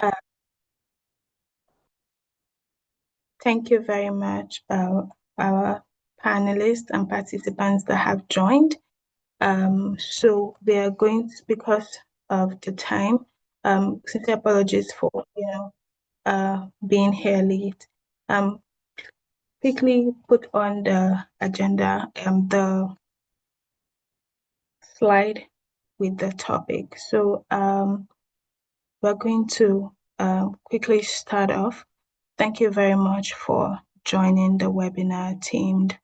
Uh, Thank you very much, our panelists and participants that have joined. So we are going to, because of the time, sincere apologies for, being here late. Quickly put on the agenda, the slide with the topic. So, we're going to quickly start off. Thank you very much for joining the webinar teamed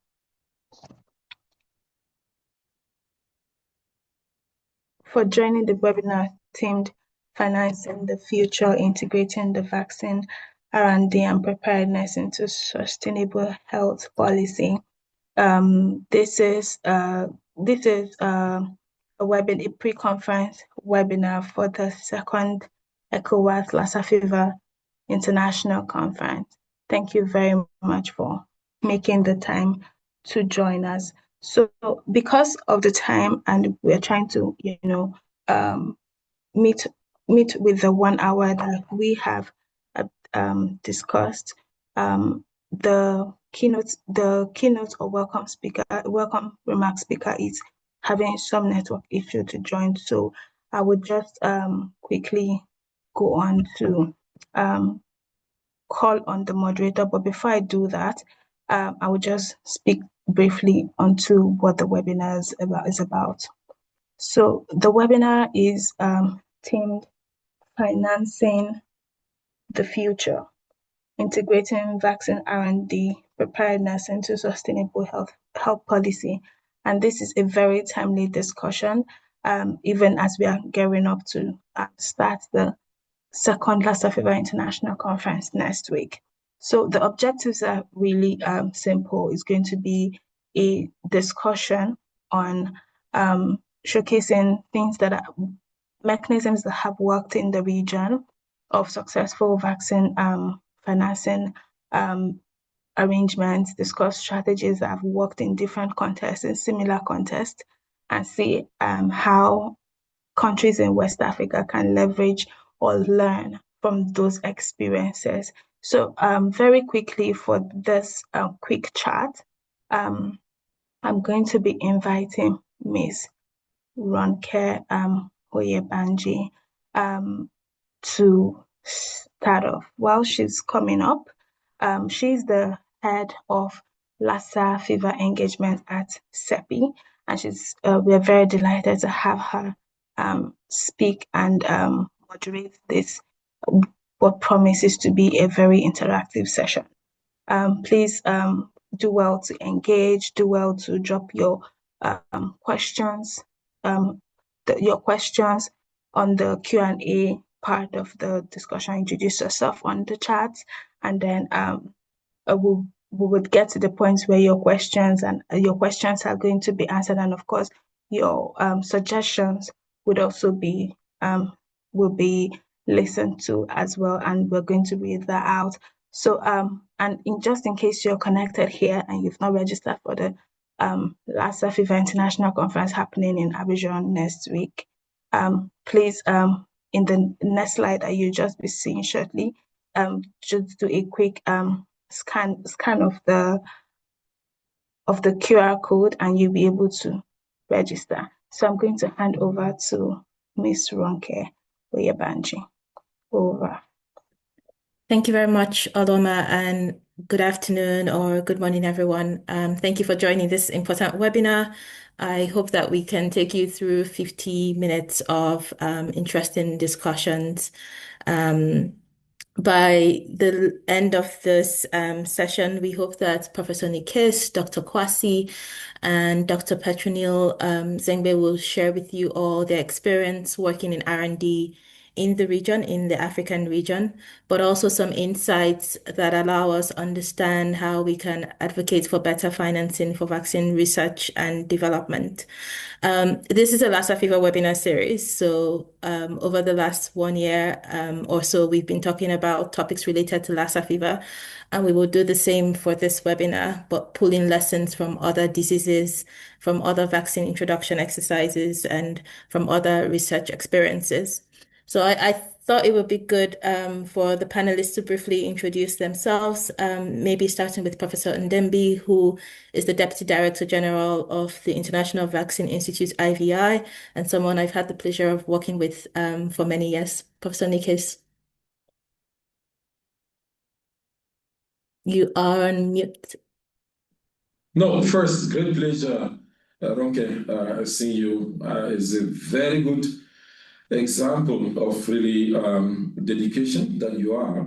Financing the Future, Integrating the Vaccine R&D and Preparedness into Sustainable Health Policy. This is a pre-conference webinar for the second ECOWAS Lassa Fever International Conference. Thank you very much for making the time to join us. So because of the time and we're trying to, um, meet with the 1 hour that we have discussed, the keynote or welcome remark speaker is having some network issue to join. So I would just quickly go on to call on the moderator. But before I do that, I will just speak briefly onto what the webinar is about. So the webinar is themed Financing the Future, Integrating Vaccine R&D Preparedness into Sustainable Health Policy. And this is a very timely discussion, even as we are gearing up to start the second Lassa Fever International Conference next week. So the objectives are really simple. It's going to be a discussion on showcasing things that are mechanisms that have worked in the region of successful vaccine financing arrangements, discuss strategies that have worked in different contexts, in similar contexts, and see how countries in West Africa can leverage or learn from those experiences. So very quickly for this quick chat, I'm going to be inviting Miss Ronke Oyebanji to start off. While she's coming up, she's the head of Lassa Fever Engagement at CEPI, and we're very delighted to have her speak and moderate this, what promises to be a very interactive session. Please do well to engage, do well to drop your questions, your questions on the Q&A part of the discussion. Introduce yourself on the chat, and then we would get to the point where your questions are going to be answered, and of course your suggestions would also be will be listened to as well, and we're going to read that out. So and just in case you're connected here and you've not registered for the Lassa Fever International Conference happening in Abidjan next week, please in the next slide that you'll just be seeing shortly, just do a quick scan of the QR code and you'll be able to register. So I'm going to hand over to Miss Ronke Oyebanji. Over. Thank you very much, Odoma, and good afternoon or good morning, everyone. Thank you for joining this important webinar. I hope that we can take you through 50 minutes of interesting discussions. By the end of this session, we hope that Professor Nikes, Dr. Kwasi, and Dr. Petronil Zengbe will share with you all their experience working in R&D in the region, in the African region, but also some insights that allow us to understand how we can advocate for better financing for vaccine research and development. This is a Lassa Fever webinar series. So over the last 1 year or so, we've been talking about topics related to Lassa fever, and we will do the same for this webinar, but pulling lessons from other diseases, from other vaccine introduction exercises, and from other research experiences. So I thought it would be good for the panelists to briefly introduce themselves, maybe starting with Professor Ndembi, who is the Deputy Director General of the International Vaccine Institute, IVI, and someone I've had the pleasure of working with for many years. Professor Nikes, you are on mute. No, first, great pleasure, Ronke, seeing you. Is a very good example of really dedication that you are.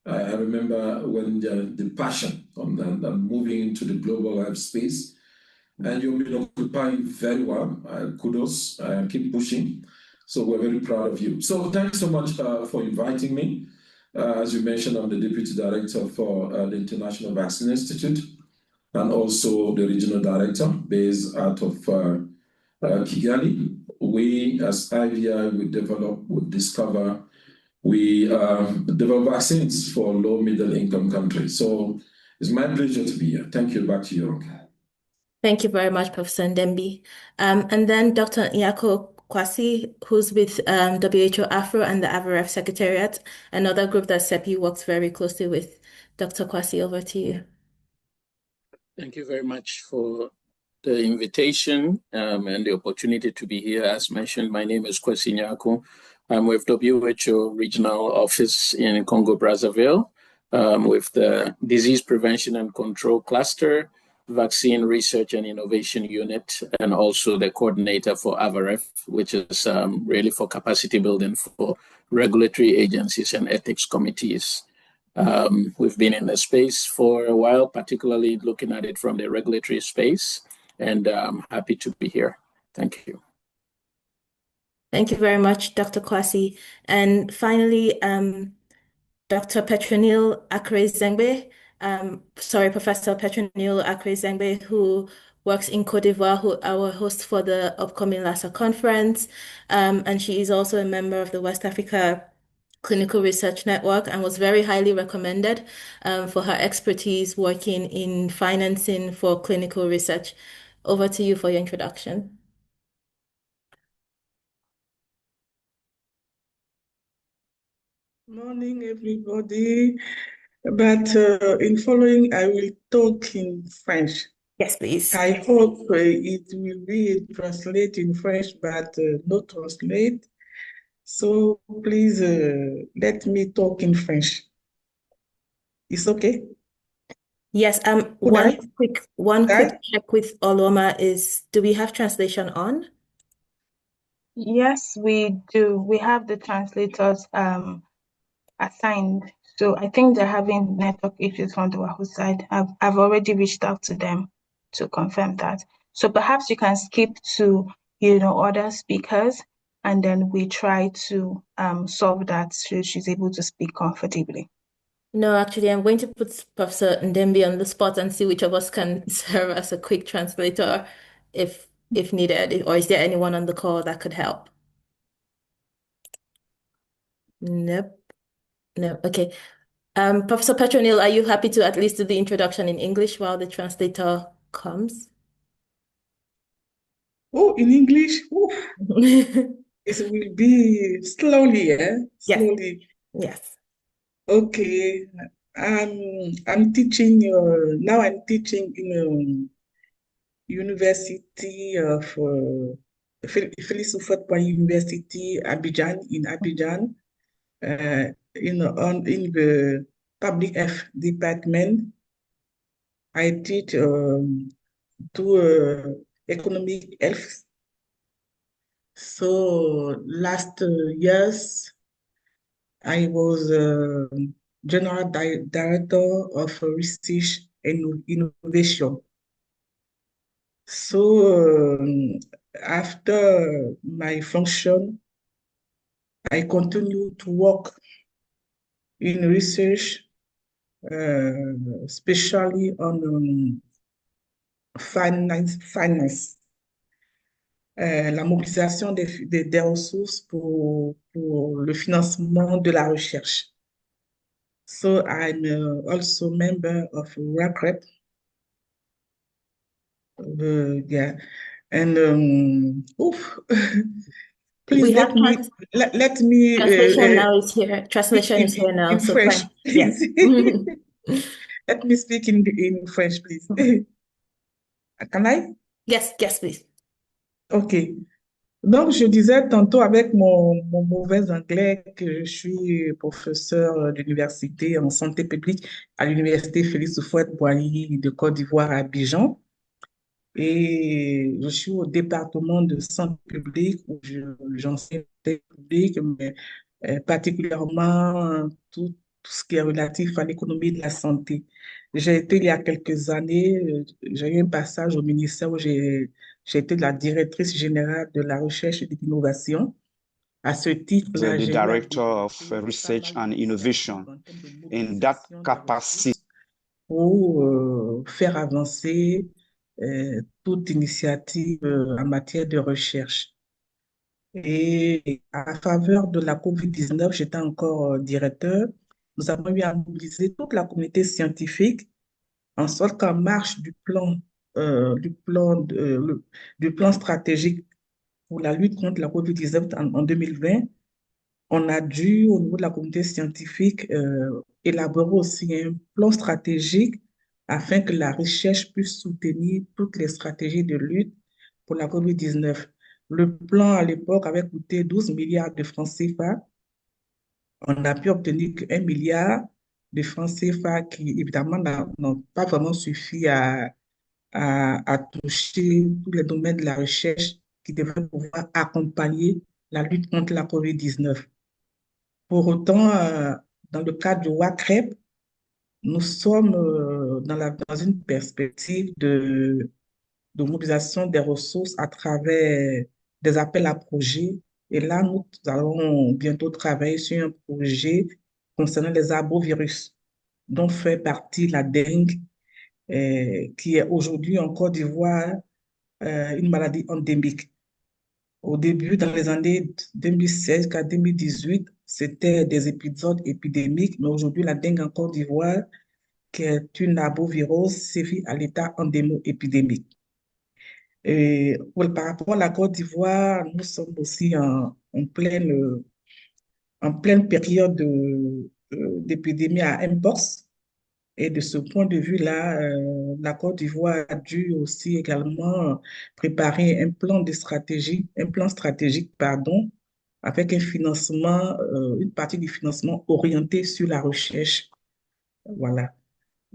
I remember when the passion on moving into the global health space, and you've been occupying very well. Kudos, keep pushing. So we're very proud of you. So thanks so much for inviting me. As you mentioned, I'm the Deputy Director for the International Vaccine Institute, and also the Regional Director based out of Kigali. We, as IVI, we discover, we develop vaccines for low middle income countries. So it's my pleasure to be here. Thank you. Back to you, Ronke. Thank you very much, Professor Ndembi. And then Dr. Nyako Kwasi, who's with WHO Afro and the AVRF Secretariat, another group that CEPI works very closely with. Dr. Kwasi, over to you. Thank you very much for the invitation and the opportunity to be here. As mentioned, my name is Kwesi Nyako. I'm with WHO Regional Office in Congo-Brazzaville with the Disease Prevention and Control Cluster, Vaccine Research and Innovation Unit, and also the coordinator for AVRF, which is really for capacity building for regulatory agencies and ethics committees. We've been in the space for a while, particularly looking at it from the regulatory space, and I'm happy to be here. Thank you. Thank you very much, Dr. Kwasi. And finally, Dr. Petronile Akre-Zengbe, Professor Petronile Akre-Zengbe, who works in Côte d'Ivoire, who our host for the upcoming Lassa conference. And she is also a member of the West Africa Clinical Research Network and was very highly recommended for her expertise working in financing for clinical research. Over to you for your introduction. Morning, everybody. But in following, I will talk in French. Yes, please. I hope it will be translated in French, but not translate. So please let me talk in French. It's okay? Yes. One quick check with Oloma is, do we have translation on? Yes, we do. We have the translators assigned. So I think they're having network issues on the Wahoo side. I've already reached out to them to confirm that. So perhaps you can skip to, other speakers, and then we try to solve that so she's able to speak comfortably. No, actually, I'm going to put Professor Ndembi on the spot and see which of us can serve as a quick translator if needed, or is there anyone on the call that could help? Nope. No. Okay. Professor Petronile, are you happy to at least do the introduction in English while the translator comes? Oh, in English? It will be slowly, eh? Slowly. Yes. Okay. I'm teaching now. I'm teaching in University of Félix Houphouët-Boigny University, Abidjan, in Abidjan, in the public health department. I teach to economic health. So last years, I was General Director of Research and Innovation. So after my function, I continue to work in research, especially on finance, la mobilisation des ressources pour le financement de la recherche. So I'm also member of reactive. Yeah, and Please We have let me translation now is here. Translation is here now. in So French, fine. please. Yeah. Let me speak in French, please. Can I? Yes, please. OK. Donc, je disais tantôt avec mon mauvais anglais que je suis professeur d'université en santé publique à l'université Félix Houphouët-Boigny de Côte d'Ivoire à Abidjan. Et je suis au département de santé publique où j'enseigne santé publique, mais particulièrement tout ce qui est relatif à l'économie de la santé. J'ai été il y a quelques années, j'ai eu un passage au ministère où j'ai été la directrice générale de la recherche et de l'innovation. À ce titre-là, the j'ai eu à director of développer pas research mal and d'initiatives innovation. en termes de In that mobilisation des capacity, ressources pour faire avancer toute initiative en matière de recherche. Et à la faveur de la COVID-19, j'étais encore directeur. Nous avons eu à mobiliser toute la communauté scientifique en sorte qu'en marche du plan stratégique pour la lutte contre la COVID-19 en 2020, on a dû, au niveau de la communauté scientifique, élaborer aussi un plan stratégique afin que la recherche puisse soutenir toutes les stratégies de lutte pour la COVID-19. Le plan, à l'époque, avait coûté 12 milliards de francs CFA. On a pu obtenir que 1 milliard de francs CFA qui, évidemment, n'ont pas vraiment suffi à toucher tous les domaines de la recherche qui devraient pouvoir accompagner la lutte contre la COVID-19. Pour autant, dans le cadre du WACREP, nous sommes dans une perspective de mobilisation des ressources à travers des appels à projets. Et là, nous allons bientôt travailler sur un projet concernant les arbovirus, dont fait partie la dengue, qui est aujourd'hui en Côte d'Ivoire une maladie endémique. Au début, dans les années 2016 à 2018, c'était des épisodes épidémiques, mais aujourd'hui, la dengue en Côte d'Ivoire, qui est une arbovirose, sévit à l'état endémo-épidémique. Et par rapport à la Côte d'Ivoire, nous sommes aussi en pleine période d'épidémie à Mpox. Et de ce point de vue-là, la Côte d'Ivoire a dû aussi également préparer un plan stratégique, pardon, avec un financement, une partie du financement orienté sur la recherche. Voilà.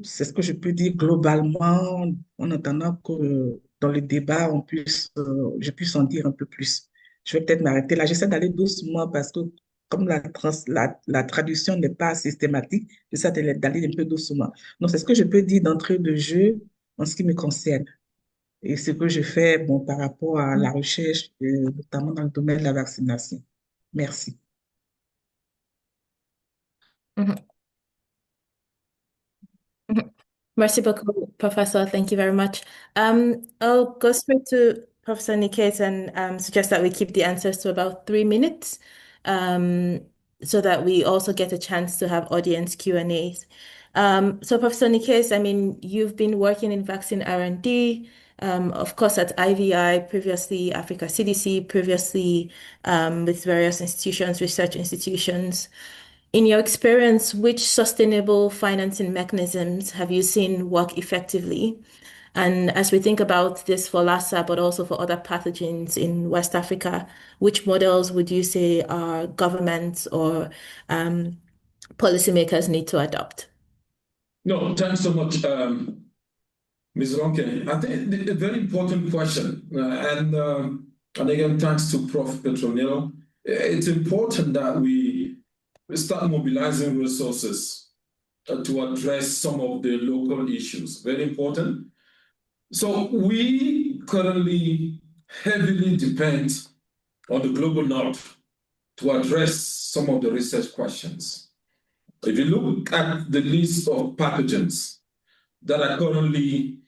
C'est ce que je peux dire globalement en attendant que dans le débat, je puisse en dire un peu plus. Je vais peut-être m'arrêter là. J'essaie d'aller doucement parce que comme la traduction n'est pas systématique, j'essaie d'aller un peu doucement. Donc, c'est ce que je peux dire d'entrée de jeu en ce qui me concerne. Et ce que je fais bon, par rapport à la recherche, notamment dans le domaine de la vaccination. Merci. Mhm. Mhm. Merci beaucoup, Professor. Thank you very much. I'll go straight to Professor Niket and suggest that we keep the answers to about 3 minutes, so that we also get a chance to have audience Q&As. So Professor Niket, I mean, you've been working in vaccine R&D, of course at IVI, previously Africa CDC, previously with various institutions, research institutions. In your experience, which sustainable financing mechanisms have you seen work effectively? And as we think about this for Lassa, but also for other pathogens in West Africa, which models would you say our governments or policymakers need to adopt? No, thanks so much, Ms. Ronke. I think a very important question. And again, thanks to Prof. Petronillo. It's important that we start mobilizing resources to address some of the local issues. Very important. So we currently heavily depend on the global north to address some of the research questions. If you look at the list of pathogens that are currently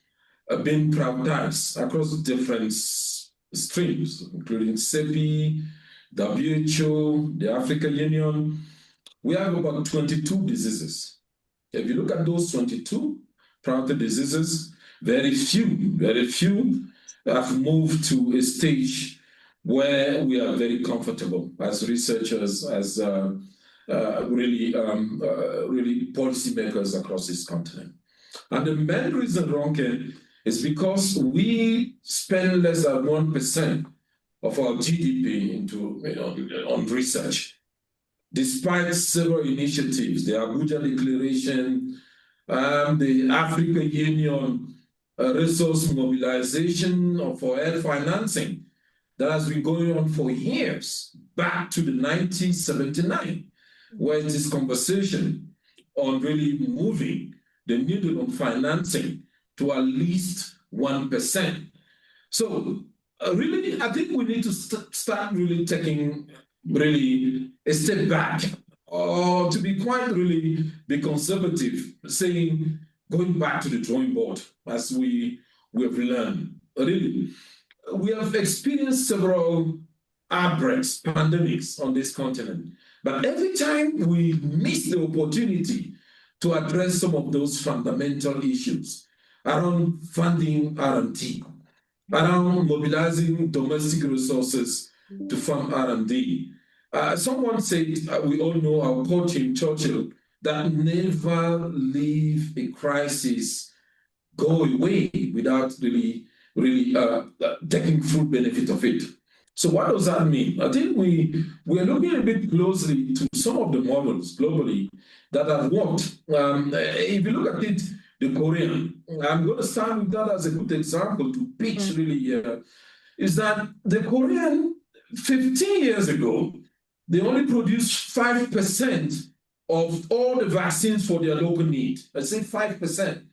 being prioritized across different streams, including CEPI, WHO, the African Union, we have about 22 diseases. If you look at those 22 priority diseases, very few have moved to a stage where we are very comfortable as researchers, as really policymakers across this continent. And the main reason, Ronke, is because we spend less than 1% of our GDP on research, despite several initiatives, the Abuja Declaration, the African Union resource mobilization for health financing that has been going on for years, back to the 1979, where this conversation on really moving the needle on financing to at least 1%. So really, I think we need to start really taking really a step back, or to be quite really be conservative, saying going back to the drawing board, as we have learned. Really, we have experienced several outbreaks, pandemics on this continent, but every time we miss the opportunity to address some of those fundamental issues around funding R&D, around mobilizing domestic resources to fund R&D. Someone said, we all know our quote in Churchill, that never leave a crisis go away without really taking full benefit of it. So what does that mean? I think we're looking a bit closely to some of the models globally that have worked. If you look at it, the Korean, I'm going to start with that as a good example to pitch really, is that the Korean, 15 years ago, they only produced 5% of all the vaccines for their local need. I say 5%.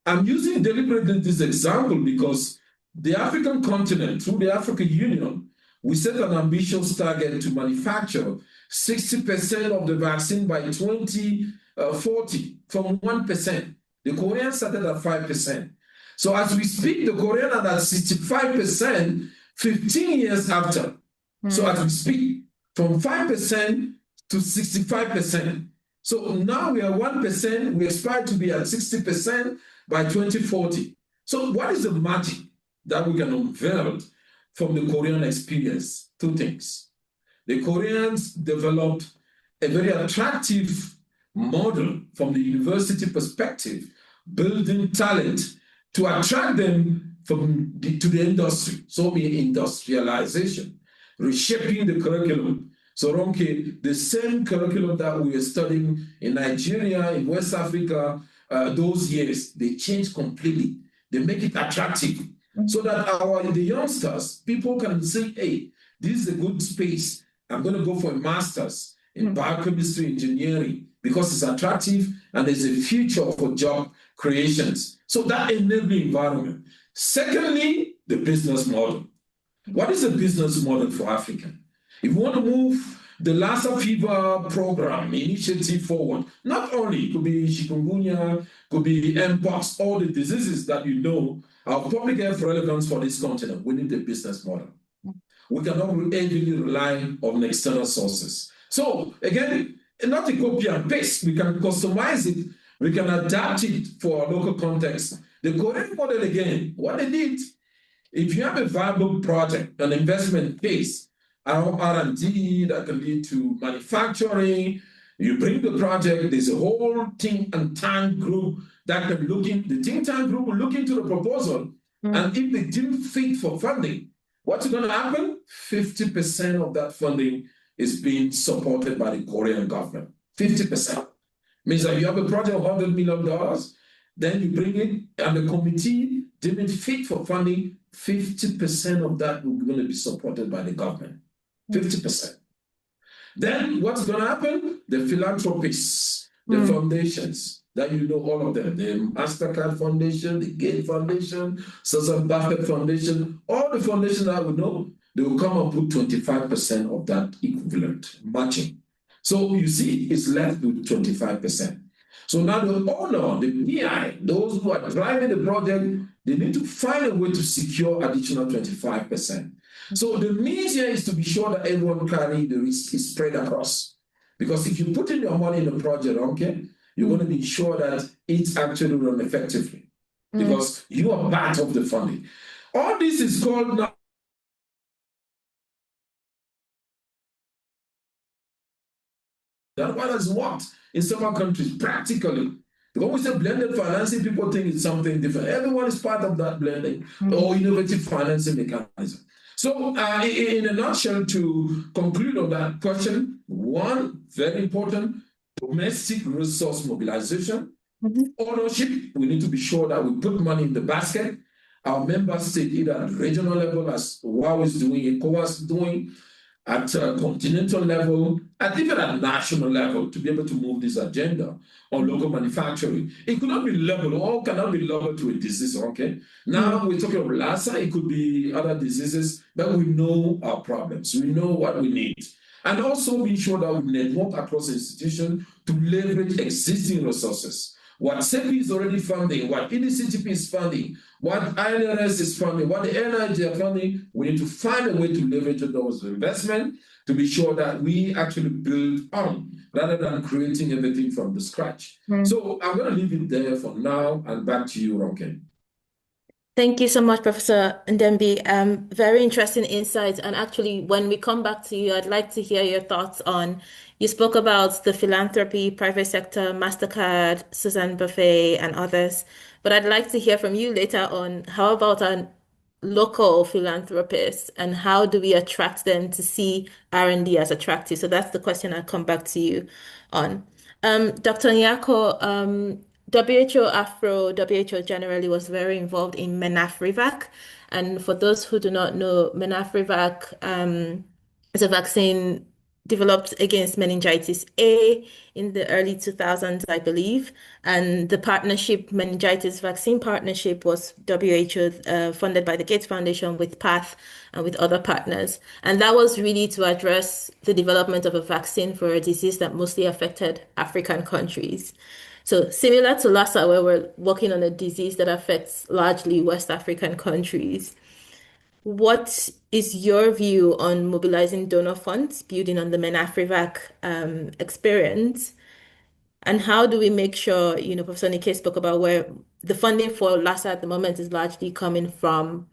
I'm using deliberately this example because the African continent, through the African Union, we set an ambitious target to manufacture 60% of the vaccine by 2040 from 1%. The Koreans started at 5%. So as we speak, the Koreans are at 65% 15 years after. So as we speak, from 5% to 65%. So now we are 1%, we aspire to be at 60% by 2040. So what is the magic that we can unveil from the Korean experience? Two things. The Koreans developed a very attractive model from the university perspective, building talent to attract them to the industry. So industrialization, reshaping the curriculum. So Ronke, the same curriculum that we were studying in Nigeria, in West Africa, those years, they changed completely. They make it attractive so that the youngsters, people can say, hey, this is a good space. I'm going to go for a master's in biochemistry engineering because it's attractive and there's a future for job creations. So that enabling environment. Secondly, the business model. What is the business model for Africa? If we want to move the Lassa Fever program initiative forward, not only it could be chikungunya, could be mpox, all the diseases that you know are of public health relevance for this continent, we need a business model. We cannot heavily rely on external sources. So again, not a copy and paste, we can customize it, we can adapt it for our local context. The Korean model again, what they did, if you have a viable project, an investment case, R&D that can lead to manufacturing, you bring the project, there's a whole think and tank group that can the think tank group will look into the proposal, and if they deem fit for funding, what's going to happen? 50% of that funding is being supported by the Korean government. 50%. Means that you have a project of $100 million, then you bring it, and the committee deem it fit for funding, 50% of that will be going to be supported by the government. 50%. Then what's going to happen? The philanthropists, the foundations, that you know all of them, the MasterCard Foundation, the Gates Foundation, Susan Buffett Foundation, all the foundations that we know, they will come and put 25% of that equivalent matching. So you see, it's left with 25%. So now the owner, the PI, those who are driving the project, they need to find a way to secure additional 25%. So the means here is to be sure that everyone carrying the risk is spread across. Because if you put in your money in a project, okay, you're going to be sure that it's actually run effectively. Because you are part of the funding. All this is called now That's why that's worked in several countries practically. When we say blended financing, people think it's something different. Everyone is part of that blending or innovative financing mechanism. So in a nutshell, to conclude on that question, one, very important, domestic resource mobilization. Ownership, we need to be sure that we put money in the basket. Our member state, either at regional level, as WOW is doing, ECOWAS is doing, at continental level, and even at national level, to be able to move this agenda on local manufacturing. It could not be leveled, all cannot be leveled to a disease, okay? Now we're talking of Lassa, it could be other diseases, but we know our problems, we know what we need. And also be sure that we network across institutions to leverage existing resources. What CEPI is already funding, what EDCTP is funding, what INRS is funding, what the NIG are funding, we need to find a way to leverage those investments to be sure that we actually build on rather than creating everything from the scratch. So I'm going to leave it there for now and back to you, Ronke. Thank you so much, Professor Ndembi. Very interesting insights. And actually, when we come back to you, I'd like to hear your thoughts on, you spoke about the philanthropy, private sector, MasterCard, Suzanne Buffet, and others. But I'd like to hear from you later on, how about a local philanthropists and how do we attract them to see R&D as attractive? So that's the question I'll come back to you on. Dr. Nyako, WHO Afro, WHO generally was very involved in MENAFRIVAC. And for those who do not know, MENAFRIVAC is a vaccine developed against meningitis A in the early 2000s, I believe. And the partnership, meningitis vaccine partnership, was WHO funded by the Gates Foundation with PATH and with other partners. And that was really to address the development of a vaccine for a disease that mostly affected African countries. So similar to Lassa, where we're working on a disease that affects largely West African countries, what is your view on mobilizing donor funds, building on the MENAFRIVAC experience? And how do we make sure, Professor Nike spoke about where the funding for Lassa at the moment is largely coming from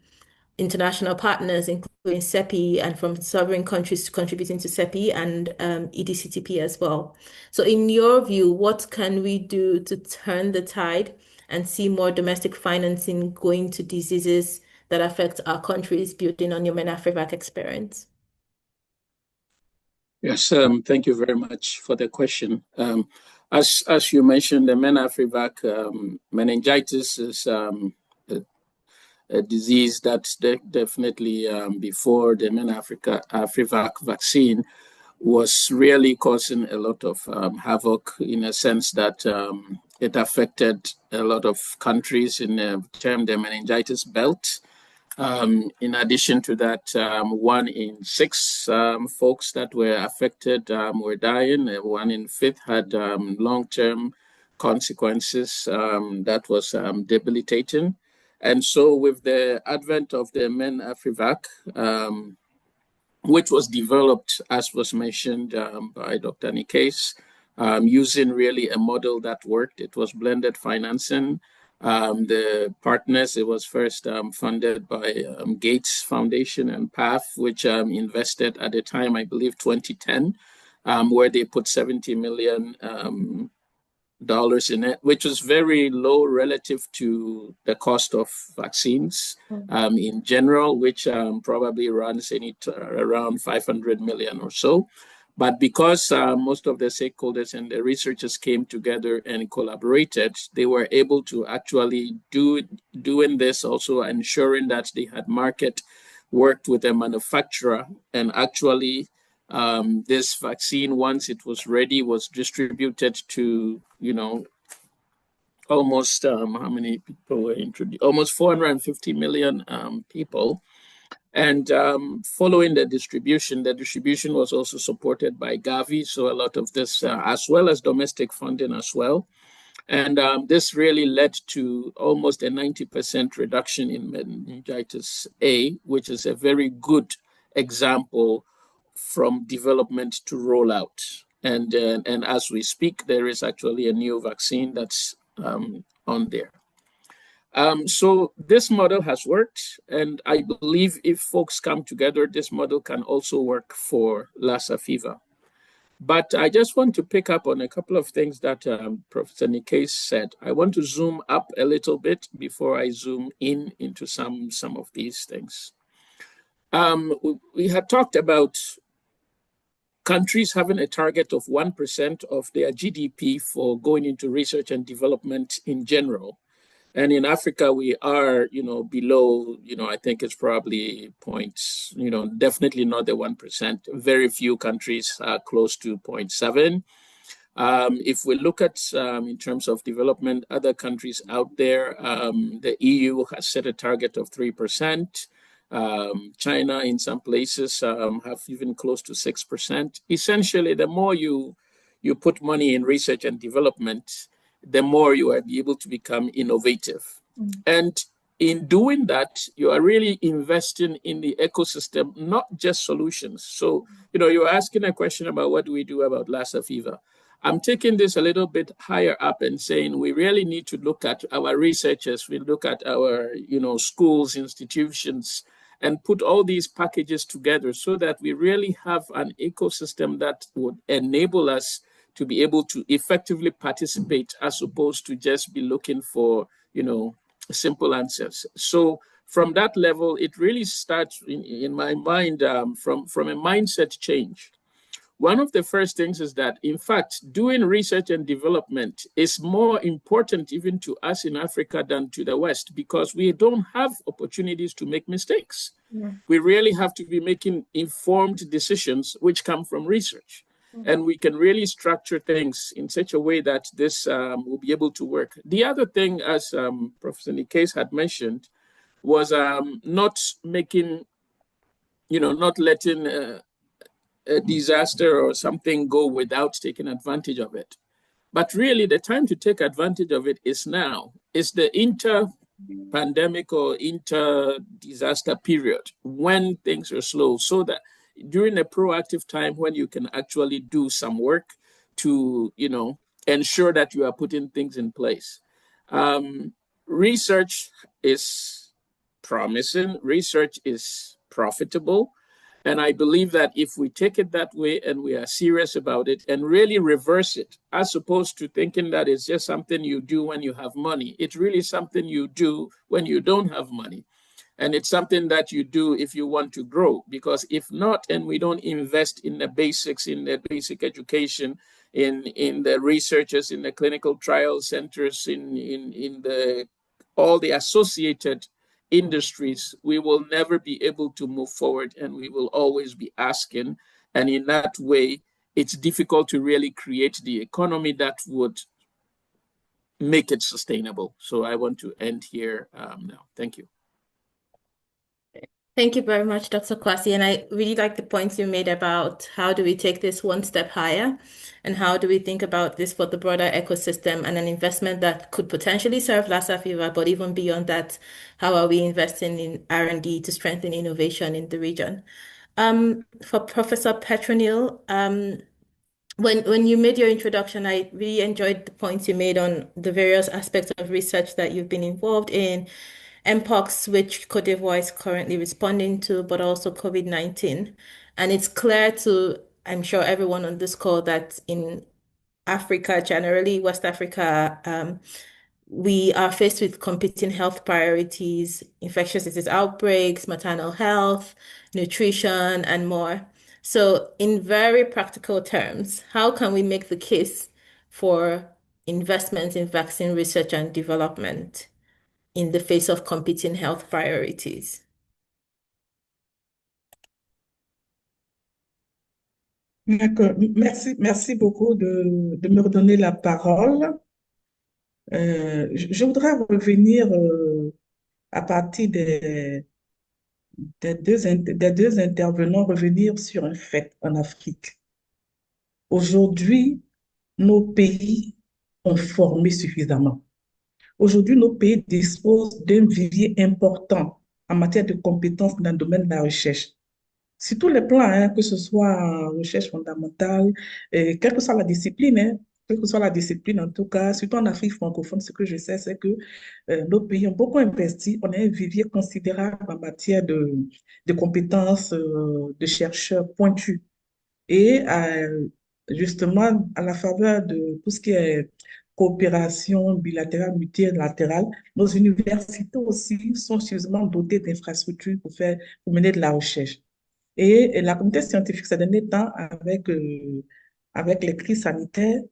international partners, including CEPI, and from sovereign countries contributing to CEPI and EDCTP as well. So in your view, what can we do to turn the tide and see more domestic financing going to diseases that affect our countries, building on your MENAFRIVAC experience? Yes, thank you very much for the question. As you mentioned, the MENAFRIVAC meningitis is a disease that definitely before the MENAFRIVAC vaccine was really causing a lot of havoc, in a sense that it affected a lot of countries in the term the meningitis belt. In addition to that, 1 in 6 folks that were affected were dying. 1 in 5 had long-term consequences that was debilitating. And so with the advent of the MENAFRIVAC, which was developed, as was mentioned by Dr. Nikes, using really a model that worked. It was blended financing. The partners, it was first funded by Gates Foundation and PATH, which invested at the time, I believe 2010, where they put $70 million in it, which was very low relative to the cost of vaccines in general, which probably runs around 500 million or so. But because most of the stakeholders and the researchers came together and collaborated, they were able to actually doing this, also ensuring that they had market, worked with a manufacturer, and actually this vaccine, once it was ready, was distributed to, almost how many people were introduced? Almost 450 million people. And following the distribution was also supported by Gavi. So a lot of this, as well as domestic funding as well. And this really led to almost a 90% reduction in meningitis A, which is a very good example from development to rollout. And as we speak, there is actually a new vaccine that's on there. So this model has worked, and I believe if folks come together, this model can also work for Lassa fever. But I just want to pick up on a couple of things that Professor Nikes said. I want to zoom up a little bit before I zoom in into some of these things. We had talked about countries having a target of 1% of their GDP for going into research and development in general. And in Africa, we are, below, I think it's probably points, definitely not the 1%. Very few countries are close to 0.7. If we look at, in terms of development, other countries out there, the EU has set a target of 3%. China, in some places, have even close to 6%. Essentially, the more you put money in research and development, the more you are able to become innovative. And in doing that, you are really investing in the ecosystem, not just solutions. So, you're asking a question about what do we do about Lassa fever. I'm taking this a little bit higher up and saying we really need to look at our researchers, we look at our, schools, institutions, and put all these packages together so that we really have an ecosystem that would enable us to be able to effectively participate as opposed to just be looking for, simple answers. So from that level, it really starts in my mind from a mindset change. One of the first things is that, in fact, doing research and development is more important even to us in Africa than to the West, because we don't have opportunities to make mistakes. Yeah. We really have to be making informed decisions which come from research. And we can really structure things in such a way that this will be able to work. The other thing, as Professor Nikes had mentioned, was not making, not letting a disaster or something go without taking advantage of it. But really, the time to take advantage of it is now. It's the inter-pandemic or inter-disaster period when things are slow, so that during a proactive time when you can actually do some work to, ensure that you are putting things in place. Research is promising. Research is profitable. And I believe that if we take it that way and we are serious about it and really reverse it, as opposed to thinking that it's just something you do when you have money, it's really something you do when you don't have money. And it's something that you do if you want to grow, because if not, and we don't invest in the basics, in the basic education, in the researchers, in the clinical trial centers, in all the associated industries, we will never be able to move forward, and we will always be asking. And in that way, it's difficult to really create the economy that would make it sustainable. So I want to end here now. Thank you. Thank you very much, Dr. Kwasi. And I really like the points you made about how do we take this one step higher and how do we think about this for the broader ecosystem and an investment that could potentially serve Lassa fever, but even beyond that, how are we investing in R&D to strengthen innovation in the region? For Professor Petronil, when you made your introduction, I really enjoyed the points you made on the various aspects of research that you've been involved in. Mpox, which Côte d'Ivoire is currently responding to, but also COVID-19. And it's clear to, I'm sure, everyone on this call that in Africa, generally, West Africa, we are faced with competing health priorities, infectious disease outbreaks, maternal health, nutrition, and more. So in very practical terms, how can we make the case for investments in vaccine research and development in the face of competing health priorities? D'accord. Merci beaucoup de me redonner la parole. Je voudrais revenir à partir des deux intervenants, revenir sur un fait en Afrique. Aujourd'hui, nos pays ont formé suffisamment. Aujourd'hui, nos pays disposent d'un vivier important en matière de compétences dans le domaine de la recherche. Sur tous les plans, hein, que ce soit en recherche fondamentale, quelle que soit la discipline, hein, quelle que soit la discipline en tout cas, surtout en Afrique francophone, ce que je sais, c'est que nos pays ont beaucoup investi. On a un vivier considérable en matière de compétences de chercheurs pointus. Et justement, à la faveur de tout ce qui est coopération bilatérale, multilatérale, nos universités aussi sont suffisamment dotées d'infrastructures pour mener de la recherche. Et la communauté scientifique, ces derniers temps, avec les crises sanitaires,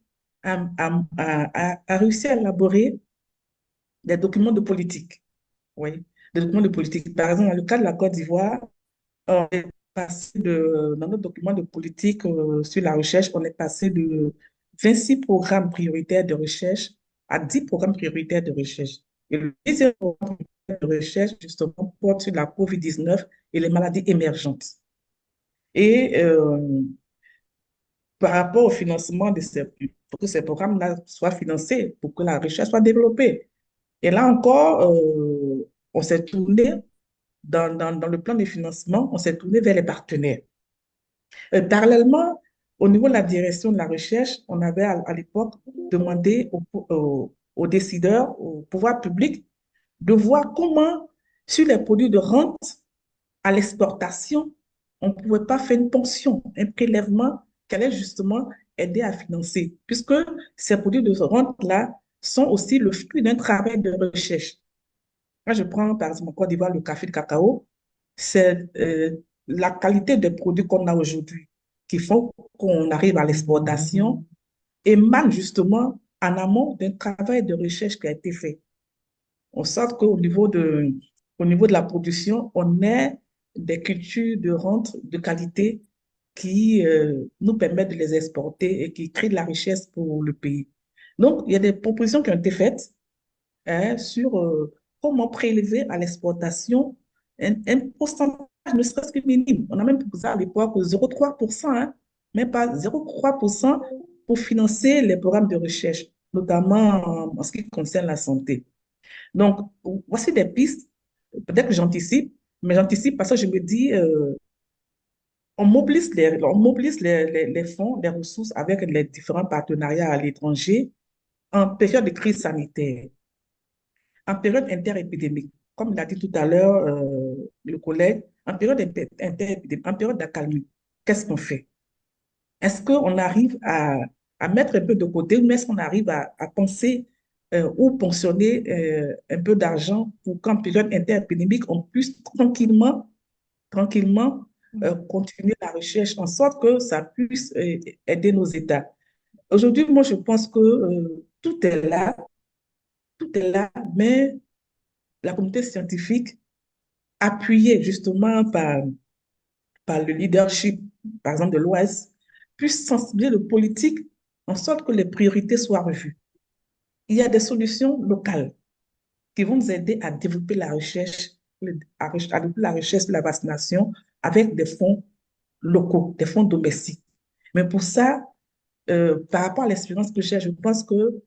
a réussi à élaborer des documents de politique. Oui, des documents de politique. Par exemple, dans le cas de la Côte d'Ivoire, on est passé dans notre document de politique sur la recherche, on est passé de 26 programmes prioritaires de recherche à 10 programmes prioritaires de recherche. Et le 10e programme prioritaire de recherche, justement, porte sur la COVID-19 et les maladies émergentes. Et par rapport au financement pour que ces programmes-là soient financés, pour que la recherche soit développée. Et là encore, on s'est tourné dans le plan de financement, on s'est tourné vers les partenaires. Parallèlement, au niveau de la direction de la recherche, on avait à l'époque demandé aux décideurs, au pouvoir public, de voir comment, sur les produits de rente à l'exportation, on ne pouvait pas faire une pension, un prélèvement qui allait justement aider à financer, puisque ces produits de rente-là sont aussi le fruit d'un travail de recherche. Quand je prends par exemple en Côte d'Ivoire le café de cacao, c'est la qualité des produits qu'on a aujourd'hui qui font qu'on arrive à l'exportation émane justement en amont d'un travail de recherche qui a été fait. On sent au niveau de la production, on a des cultures de rente de qualité qui nous permettent de les exporter et qui créent de la richesse pour le pays. Donc, il y a des propositions qui ont été faites sur comment prélever à l'exportation un pourcentage, ne serait-ce que minime. On a même proposé à l'époque 0,3%, hein, même pas 0,3% pour financer les programmes de recherche, notamment en ce qui concerne la santé. Donc, voici des pistes. Peut-être que j'anticipe, mais j'anticipe parce que je me dis, on mobilise les fonds, les ressources avec les différents partenariats à l'étranger en période de crise sanitaire. En période interépidémique, comme l'a dit tout à l'heure le collègue, en période interépidémique, en période d'accalmie, qu'est-ce qu'on fait? Est-ce qu'on arrive à mettre un peu de côté ou est-ce qu'on arrive à penser ou pensionner un peu d'argent pour qu'en période interépidémique, on puisse tranquillement continuer la recherche en sorte que ça puisse aider nos États. Aujourd'hui, moi, je pense que tout est là, mais la communauté scientifique, appuyée justement par le leadership, par exemple de l'OAS, puisse sensibiliser le politique en sorte que les priorités soient revues. Il y a des solutions locales qui vont nous aider à développer la recherche, à développer la recherche de la vaccination avec des fonds locaux, des fonds domestiques. Mais pour ça, par rapport à l'expérience que j'ai, je pense que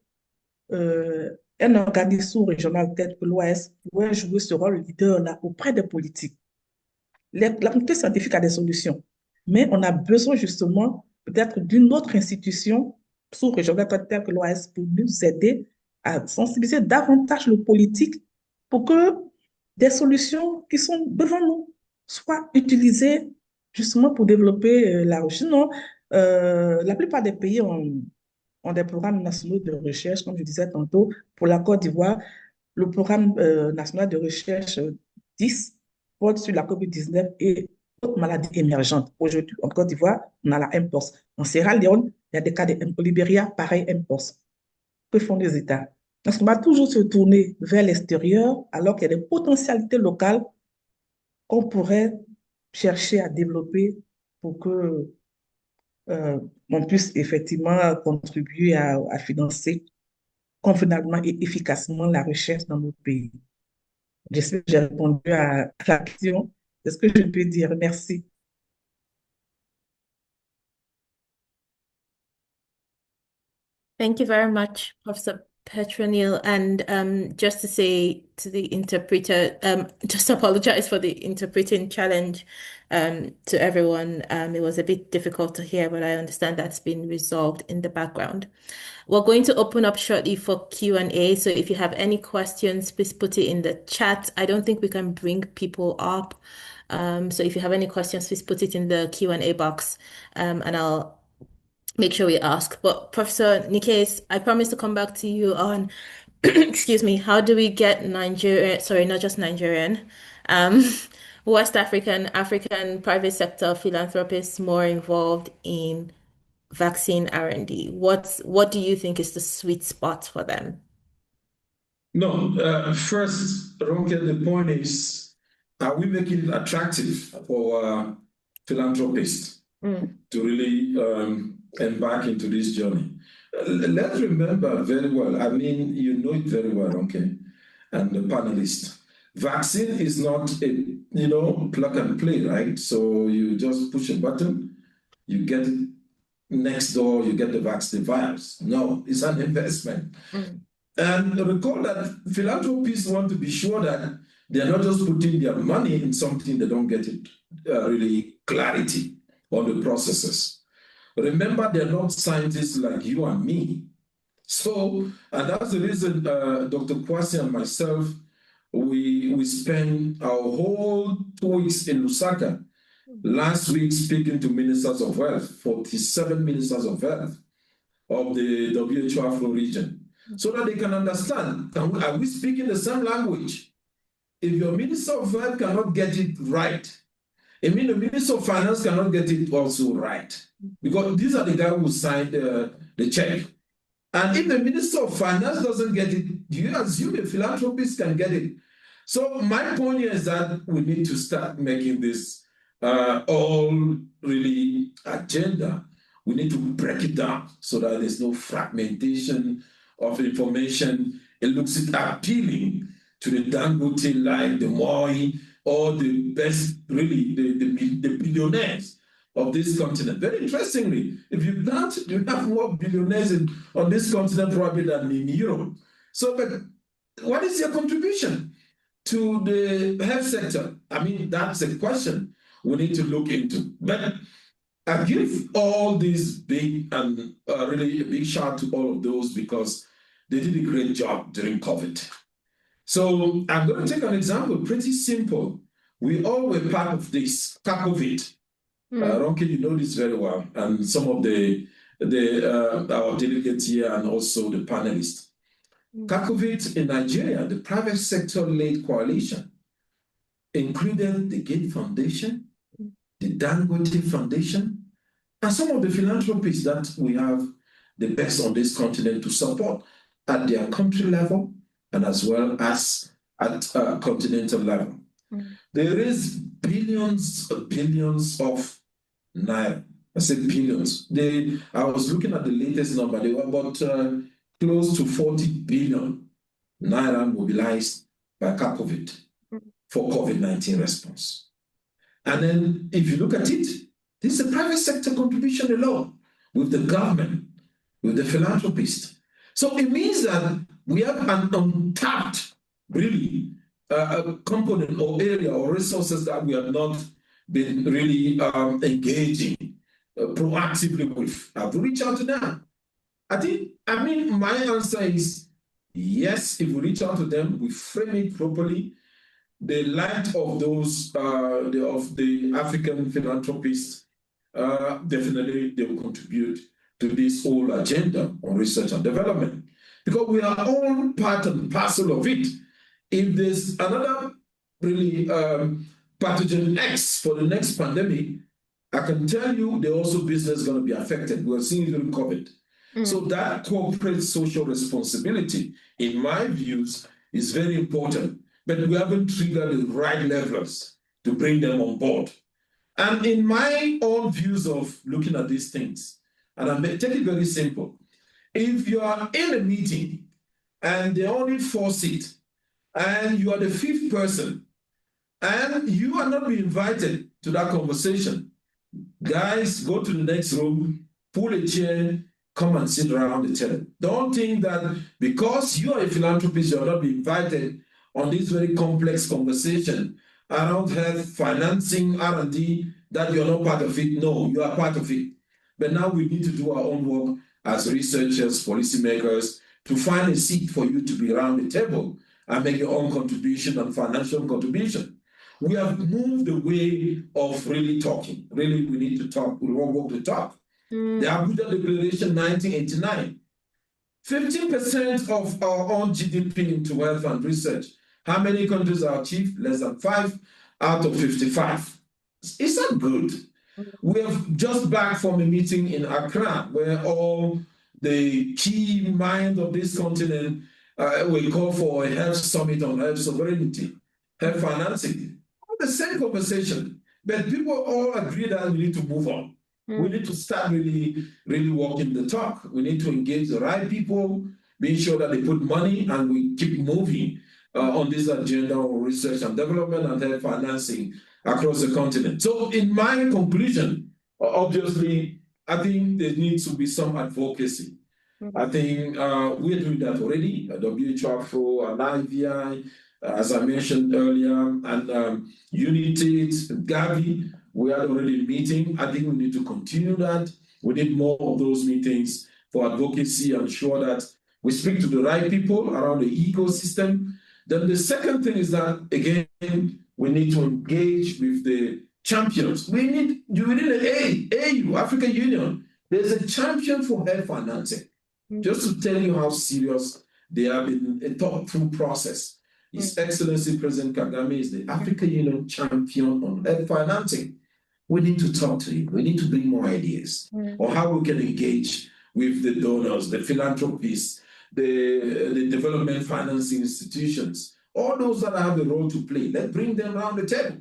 un organisme sous-régional tel que l'OAS pourrait jouer ce rôle leader-là auprès des politiques. La communauté scientifique a des solutions, mais on a besoin justement peut-être d'une autre institution sous-régionale telle que l'OAS pour nous aider à sensibiliser davantage le politique pour que des solutions qui sont devant nous soient utilisées justement pour développer la recherche. Sinon, la plupart des pays ont des programmes nationaux de recherche, comme je disais tantôt. Pour la Côte d'Ivoire, le programme national de recherche 10 porte sur la COVID-19 et autres maladies émergentes. Aujourd'hui, en Côte d'Ivoire, on a la mpox. En Sierra Leone, il y a des cas de au Libéria, pareil, mpox. Que font les États? Parce qu'on va toujours se tourner vers l'extérieur alors qu'il y a des potentialités locales qu'on pourrait chercher à développer pour que on puisse effectivement contribuer à financer convenablement et efficacement la recherche dans notre pays. J'espère que j'ai répondu à la question. C'est ce que je peux dire. Merci. Thank you very much, Professor Petronil. And just to say to the interpreter, just apologize for the interpreting challenge to everyone. It was a bit difficult to hear, but I understand that's been resolved in the background. We're going to open up shortly for Q&A. So if you have any questions, please put it in the chat. I don't think we can bring people up. So if you have any questions, please put it in the Q&A box, and I'll make sure we ask. But Professor Nikes, I promise to come back to you on, excuse me, how do we get Nigerian, sorry, not just Nigerian, um, West African private sector philanthropists more involved in vaccine R&D? What do you think is the sweet spot for them? No, first, Ronke, the point is, are we making it attractive for philanthropists to really embark into this journey? Let's remember very well, I mean, you know it very well, Ronke, and the panelists. Vaccine is not a, plug and play, right? So you just push a button, you get it next door, you get the vaccine virus. No, it's an investment. And recall that philanthropists want to be sure that they're not just putting their money in something they don't get it really clarity on the processes. Remember, they're not scientists like you and me. So, and that's the reason Dr. Kwasi and myself, we spent our whole 2 weeks in Lusaka last week speaking to ministers of health, 47 ministers of health of the WHO Afro region, so that they can understand, are we speaking the same language? If your minister of health cannot get it right, I mean the minister of finance cannot get it also right, because these are the guys who signed the check. And if the minister of finance doesn't get it, do you assume a philanthropist can get it? So my point here is that we need to start making this all really agenda. We need to break it down so that there's no fragmentation of information. It looks appealing to the Dangote, like the Moi, or the best, really, the billionaires of this continent. Very interestingly, if you plant, you have more billionaires on this continent probably than in Europe. So, but what is your contribution to the health sector? I mean, that's a question we need to look into. But I give all these big and really a big shout to all of those because they did a great job during COVID. So I'm going to take an example, pretty simple. We all were part of this COVID. Ronke, you know this very well, and some of our delegates here and also the panelists. COVID in Nigeria, the private sector-led coalition included the Gates Foundation, the Dangote Foundation, and some of the philanthropists that we have the best on this continent to support at their country level and as well as at continental level. There is billions of naira. I said billions. I was looking at the latest number. They were about close to 40 billion naira mobilized by COVID for COVID-19 response. And then if you look at it, this is a private sector contribution alone with the government, with the philanthropist. So it means that we have an untapped, really, component or area or resources that we have not been really engaging proactively with. I have to reach out to them. I mean, my answer is yes, if we reach out to them, we frame it properly. The light of those, of the African philanthropists, definitely they will contribute to this whole agenda on research and development. Because we are all part and parcel of it. If there's another really pathogen X for the next pandemic, I can tell you the also business is going to be affected. We're seeing it during COVID. So that corporate social responsibility, in my views, is very important. But we haven't triggered the right levels to bring them on board. And in my own views of looking at these things, and I may take it very simple. If you are in a meeting and there are only 4 seats, and you are the 5th person, and you are not being invited to that conversation, guys, go to the next room, pull a chair, come and sit around the table. Don't think that because you are a philanthropist, you are not being invited on this very complex conversation around health, financing, R&D, that you're not part of it. No, you are part of it. But now we need to do our own work as researchers, policymakers, to find a seat for you to be around the table and make your own contribution and financial contribution. We have moved away of really talking. Really, we need to talk. We won't walk the talk. The Abuja Declaration 1989. 15% of our own GDP into health and research. How many countries are achieved? Less than 5 out of 55. Is that good? We have just back from a meeting in Accra where all the key minds of this continent will call for a health summit on health sovereignty, health financing. The same conversation, but people all agree that we need to move on. We need to start really walking the talk. We need to engage the right people, being sure that they put money, and we keep moving on this agenda of research and development and health financing across the continent. So in my conclusion, obviously, I think there needs to be some advocacy. I think we're doing that already, WHO, and IVI, as I mentioned earlier, and UNITAID, Gavi, we are already meeting. I think we need to continue that. We need more of those meetings for advocacy and ensure that we speak to the right people around the ecosystem. Then the second thing is that, again, we need to engage with the champions. We need, within the AU, African Union, there's a champion for health financing. Just to tell you how serious they have been, a thought-through process. His Excellency President Kagame is the African Union champion on health financing. We need to talk to him. We need to bring more ideas on how we can engage with the donors, the philanthropists, the development financing institutions, all those that have a role to play. Let's bring them around the table.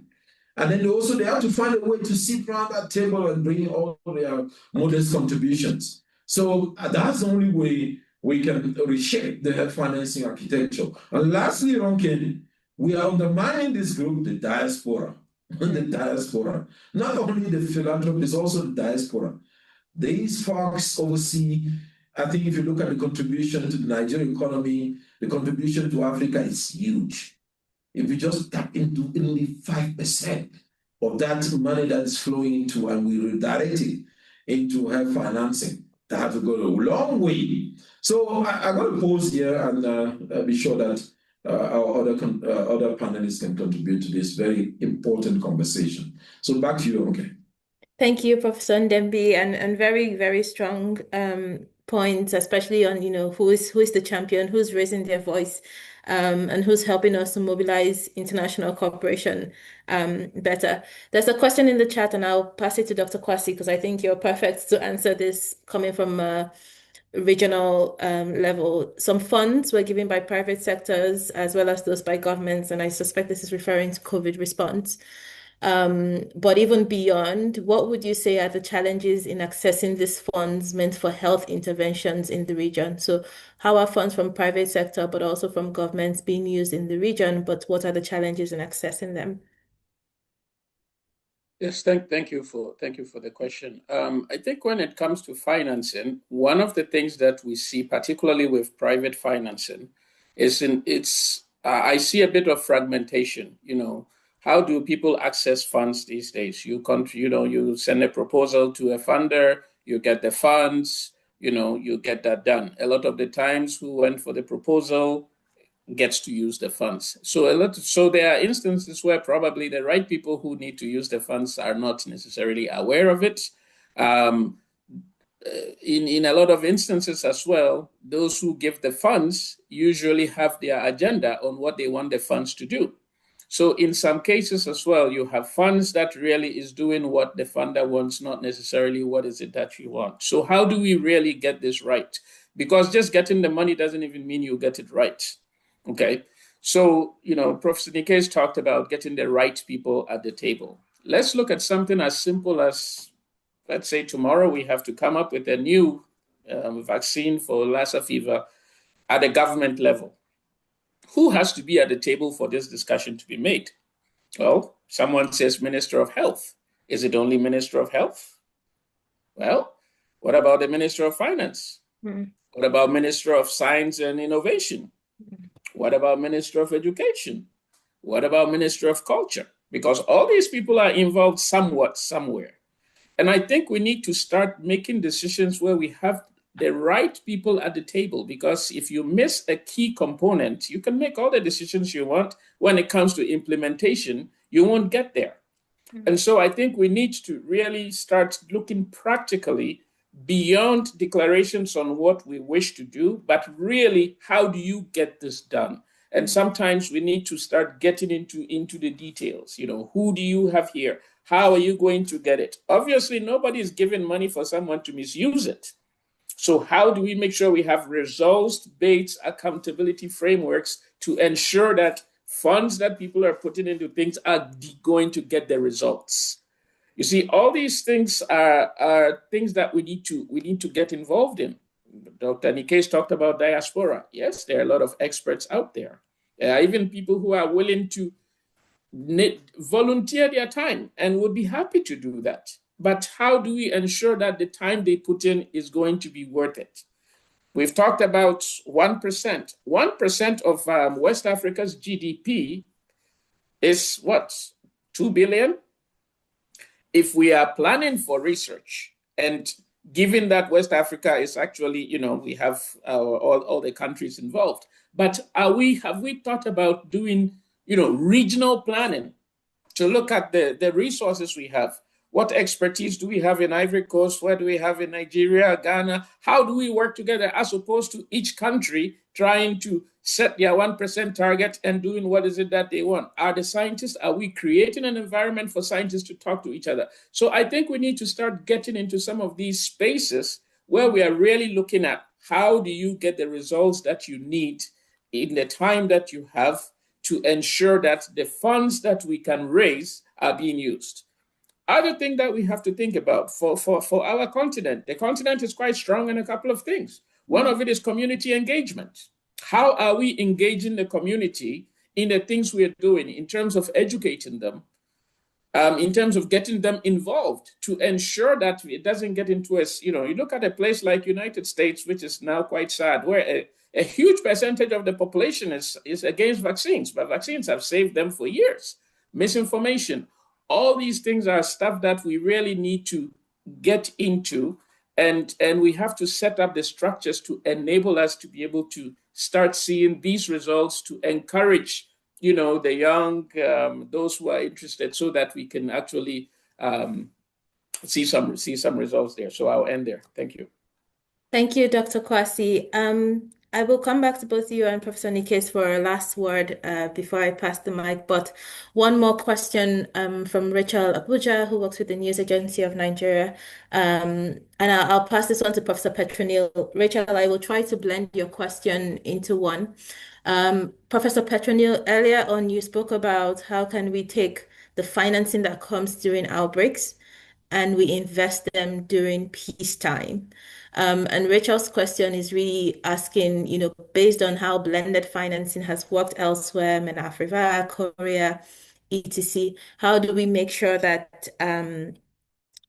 And then they have to find a way to sit around that table and bring all their modest contributions. So that's the only way we can reshape the health financing architecture. And lastly, Ronken, we are undermining this group, the diaspora. The diaspora. Not only the philanthropists, also the diaspora. These folks oversee, I think if you look at the contribution to the Nigerian economy, the contribution to Africa is huge. If we just tap into only 5% of that money that is flowing into, and we redirect it into health financing, that will go a long way. So I'm going to pause here and be sure that our other panelists can contribute to this very important conversation. So back to you, okay. Thank you, Professor Ndembi, and very, very strong points, especially on, who is the champion, who's raising their voice, and who's helping us to mobilize international cooperation better. There's a question in the chat, and I'll pass it to Dr. Kwasi because I think you're perfect to answer this coming from a regional level. Some funds were given by private sectors as well as those by governments, and I suspect this is referring to COVID response. But even beyond, what would you say are the challenges in accessing these funds meant for health interventions in the region? So how are funds from private sector, but also from governments being used in the region, but what are the challenges in accessing them? Yes, thank you for the question. I think when it comes to financing, one of the things that we see, particularly with private financing, is I see a bit of fragmentation. How do people access funds these days? You send a proposal to a funder, you get the funds, you get that done. A lot of the times who went for the proposal gets to use the funds. So there are instances where probably the right people who need to use the funds are not necessarily aware of it. In a lot of instances as well, those who give the funds usually have their agenda on what they want the funds to do. So in some cases as well, you have funds that really is doing what the funder wants, not necessarily what is it that you want. So how do we really get this right? Because just getting the money doesn't even mean you get it right. Okay. So, Professor Nikes talked about getting the right people at the table. Let's look at something as simple as, let's say tomorrow we have to come up with a new vaccine for Lassa fever at a government level. Who has to be at the table for this discussion to be made? Well, someone says Minister of Health. Is it only Minister of Health? Well, what about the Minister of Finance? What about Minister of Science and Innovation? What about Minister of Education? What about Minister of Culture? Because all these people are involved somewhat, somewhere. And I think we need to start making decisions where we have the right people at the table, because if you miss a key component, you can make all the decisions you want. When it comes to implementation, you won't get there. And so I think we need to really start looking practically beyond declarations on what we wish to do, but really, how do you get this done? And sometimes we need to start getting into the details. You know, who do you have here? How are you going to get it? Obviously, nobody is giving money for someone to misuse it. So how do we make sure we have results-based accountability frameworks to ensure that funds that people are putting into things are going to get the results? You see, all these things are things that we need to get involved in. Dr. Nikes talked about diaspora. Yes, there are a lot of experts out there. There are even people who are willing to volunteer their time and would be happy to do that. But how do we ensure that the time they put in is going to be worth it? We've talked about 1%. 1% of West Africa's GDP is what? 2 billion? If we are planning for research, and given that West Africa is actually, you know, we have all the countries involved, but have we thought about doing, you know, regional planning to look at the resources we have? What expertise do we have in Ivory Coast? What do we have in Nigeria, Ghana? How do we work together as opposed to each country trying to set their 1% target and doing what is it that they want? Are we creating an environment for scientists to talk to each other? So I think we need to start getting into some of these spaces where we are really looking at how do you get the results that you need in the time that you have to ensure that the funds that we can raise are being used. Other thing that we have to think about for our continent, the continent is quite strong in a couple of things. One of it is community engagement. How are we engaging the community in the things we are doing in terms of educating them, in terms of getting them involved to ensure that it doesn't get into us? You know, you look at a place like United States, which is now quite sad, where a huge percentage of the population is against vaccines, but vaccines have saved them for years. Misinformation. All these things are stuff that we really need to get into, and we have to set up the structures to enable us to be able to start seeing these results, to encourage, you know, the young, those who are interested, so that we can actually see some results there. So I'll end there. Thank you. Thank you, Dr. Kwasi. I will come back to both you and Professor Nikes for a last word before I pass the mic. But one more question from Rachel Abuja, who works with the News Agency of Nigeria. And I'll pass this on to Professor Petronil. Rachel, I will try to blend your question into one. Professor Petronil, earlier on, you spoke about how can we take the financing that comes during outbreaks and we invest them during peacetime. And Rachel's question is really asking, you know, based on how blended financing has worked elsewhere, MENAFRIVA, Korea, etc., how do we make sure that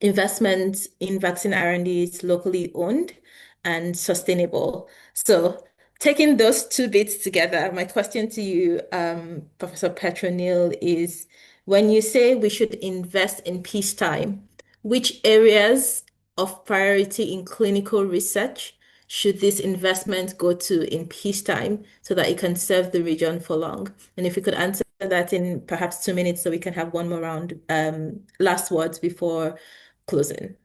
investment in vaccine R&D is locally owned and sustainable? So taking those two bits together, my question to you, Professor Petronil, is when you say we should invest in peacetime, which areas of priority in clinical research should this investment go to in peacetime so that it can serve the region for long? And if you could answer that in perhaps 2 minutes so we can have one more round, last words before closing.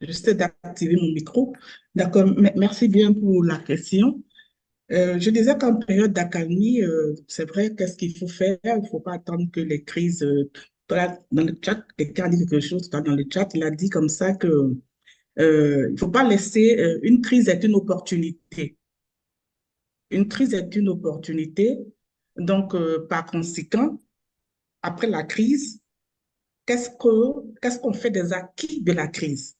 J'essaie d'activer mon micro. D'accord, merci bien pour la question. Je disais qu'en période d'accalmie, c'est vrai, qu'est-ce qu'il faut faire? Il ne faut pas attendre que les crises... dans le chat, quelqu'un a dit quelque chose dans le chat, il a dit comme ça que il ne faut pas laisser... une crise est une opportunité. Une crise est une opportunité. Donc, par conséquent, après la crise, qu'est-ce qu'on fait des acquis de la crise?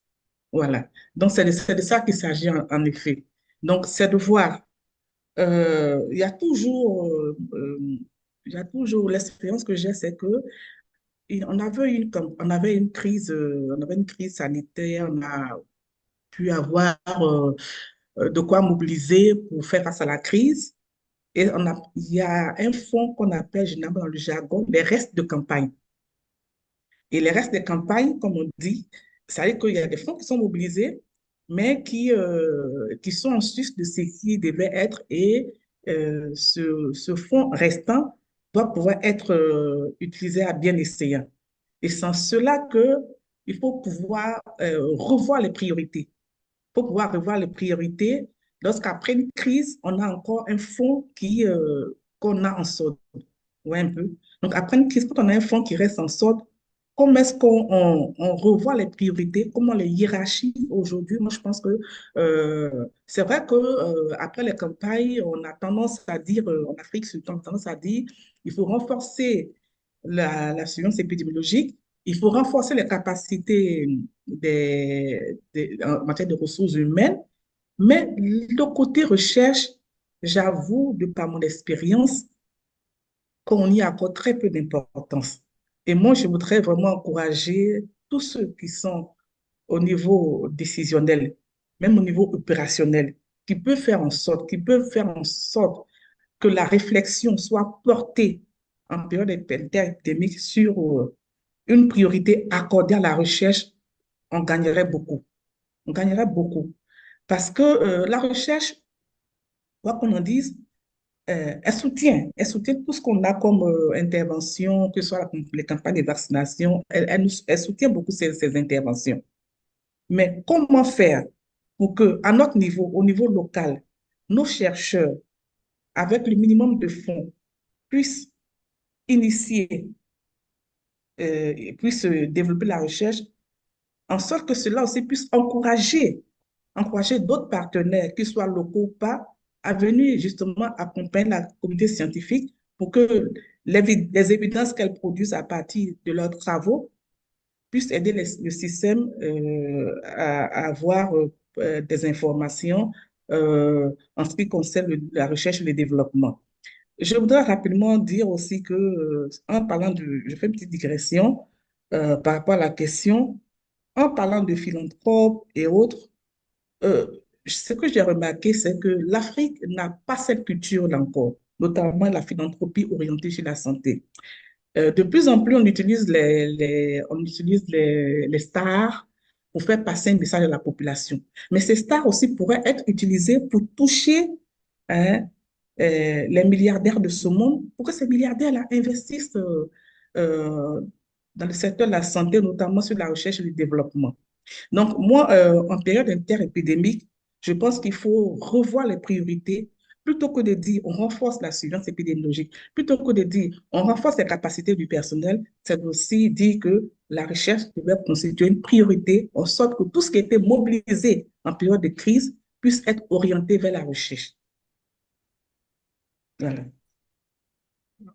Voilà. Donc, c'est de ça qu'il s'agit en effet. Donc, c'est de voir... il y a toujours l'expérience que j'ai, c'est que on avait une crise sanitaire, on a pu avoir de quoi mobiliser pour faire face à la crise. Et il y a un fonds qu'on appelle généralement dans le jargon les restes de campagne. Et les restes de campagne, comme on dit, ça veut dire qu'il y a des fonds qui sont mobilisés, mais qui sont en sus de ce qui devait être, et ce fonds restant doit pouvoir être utilisé à bien escient. Et sans cela il faut pouvoir revoir les priorités. Pour pouvoir revoir les priorités, lorsqu'après une crise, on a encore un fonds qu'on a en solde. Ouais, un peu. Donc, après une crise, quand on a un fonds qui reste en solde, comment est-ce qu'on revoit les priorités, comment les hiérarchies aujourd'hui? Moi, je pense que c'est vrai que après les campagnes, on a tendance à dire, en Afrique, surtout, on a tendance à dire, il faut renforcer la surveillance épidémiologique, il faut renforcer les capacités en matière de ressources humaines, mais le côté recherche, j'avoue, de par mon expérience, qu'on y accorde très peu d'importance. Et moi, je voudrais vraiment encourager tous ceux qui sont au niveau décisionnel, même au niveau opérationnel, qui peuvent faire en sorte que la réflexion soit portée en période interépidémique sur une priorité accordée à la recherche. On gagnerait beaucoup. On gagnerait beaucoup. Parce que la recherche, quoi qu'on en dise, elle soutient tout ce qu'on a comme intervention, que ce soit les campagnes de vaccination, elle soutient beaucoup ces interventions. Mais comment faire pour que, à notre niveau, au niveau local, nos chercheurs, avec le minimum de fonds, puissent initier, puissent développer la recherche, en sorte que cela aussi puisse encourager d'autres partenaires, qu'ils soient locaux ou pas, à venir justement accompagner la communauté scientifique pour que les évidences qu'elles produisent à partir de leurs travaux puissent aider le système à avoir des informations en ce qui concerne la recherche et le développement. Je voudrais rapidement dire aussi que, en parlant je fais une petite digression par rapport à la question, en parlant de philanthropes et autres, euh, ce que j'ai remarqué, c'est que l'Afrique n'a pas cette culture-là encore, notamment la philanthropie orientée sur la santé. De plus en plus, on utilise les stars pour faire passer un message à la population. Mais ces stars aussi pourraient être utilisées pour toucher hein, les milliardaires de ce monde, pour que ces milliardaires-là investissent euh, dans le secteur de la santé, notamment sur la recherche et le développement. Donc, moi, en période interépidémique, je pense qu'il faut revoir les priorités plutôt que de dire on renforce la surveillance épidémiologique, plutôt que de dire on renforce les capacités du personnel, c'est aussi dire que la recherche devrait constituer une priorité en sorte que tout ce qui était mobilisé en période de crise puisse être orienté vers la recherche. Voilà.